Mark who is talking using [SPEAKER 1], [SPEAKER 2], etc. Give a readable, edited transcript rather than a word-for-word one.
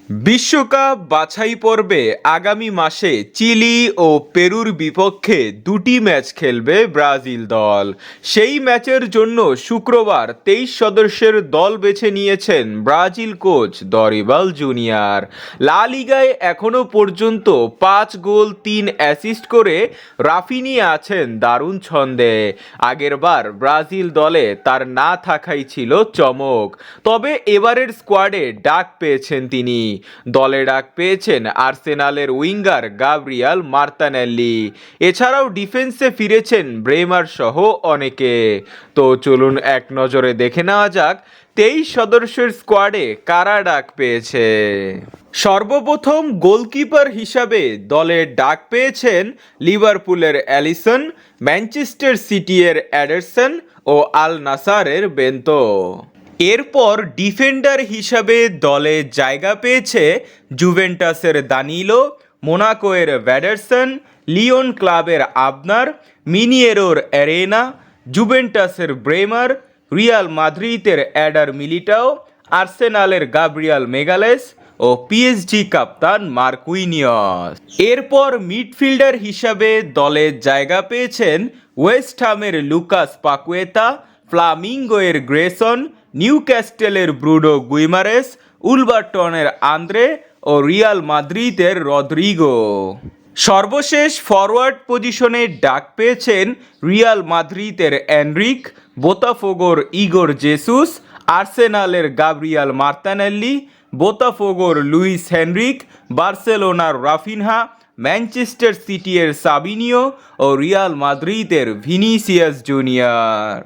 [SPEAKER 1] বিশ্বকাপ বাছাই পর্বে আগামী মাসে চিলি ও পেরুর বিপক্ষে দুটি ম্যাচ খেলবে ব্রাজিল দল। সেই ম্যাচের জন্য শুক্রবার 23 সদস্যের দল বেছে নিয়েছেন ব্রাজিল কোচ দরিবাল জুনিয়র। লা লিগায় এখনও পর্যন্ত 5 গোল 3 অ্যাসিস্ট করে রাফিনিয়া আছেন দারুণ ছন্দে। আগেরবার ব্রাজিল দলে তার না থাকাই ছিল চমক, তবে এবারের স্কোয়াডে ডাক পেয়েছেন তিনি। দলে ডাক পেয়েছেন আর্সেনালের উইঙ্গার গাব্রিয়াল মার্তিনেল্লি, এছাড়াও ডিফেন্সে ফিরেছেন ব্রেমার সহ অনেকে। তো চলুন এক নজরে দেখে নেওয়া যাক 23 সদস্যের স্কোয়াডে কারা ডাক পেয়েছে। সর্বপ্রথম গোলকিপার হিসাবে দলে ডাক পেয়েছেন লিভারপুলের অ্যালিসন, ম্যানচেস্টার সিটির এডারসন ও আল নাসারের বেন্তো। এরপর ডিফেন্ডার হিসাবে দলে জায়গা পেয়েছে জুভেন্টাসের দানিলো, মোনাকোয়ের ভ্যাডারসন, লিওন ক্লাবের আবনার, মিনিয়েরোর অ্যারেনা, জুভেন্টাসের ব্রেমার, রিয়াল মাদ্রিদের অ্যাডার মিলিটাও, আর্সেনালের গাব্রিয়াল মেগালেস ও পিএসজি কাপ্তান মার্কুইনিয়স। এরপর মিডফিল্ডার হিসাবে দলে জায়গা পেয়েছেন ওয়েস্ট হামের লুকাস পাকুয়েতা, ফ্লামিঙ্গোয়ের গ্রেসন, নিউক্যাস্টেলের ব্রুডো গুইমারেস, উলভারটনের আন্দ্রে ও রিয়াল মাদ্রিদের রদ্রিগো। সর্বশেষ ফরওয়ার্ড পজিশনে ডাক পেয়েছেন রিয়াল মাদ্রিদের এনরিক, বোতাফোগোর ইগোর জেসুস, আর্সেনালের গাব্রিয়াল মার্তিনেল্লি, বোতাফোগোর লুইস হেনরিক, বার্সেলোনার রাফিনহা, ম্যানচেস্টার সিটির সাবিনিও ও রিয়াল মাদ্রিদের ভিনিসিয়াস জুনিয়র।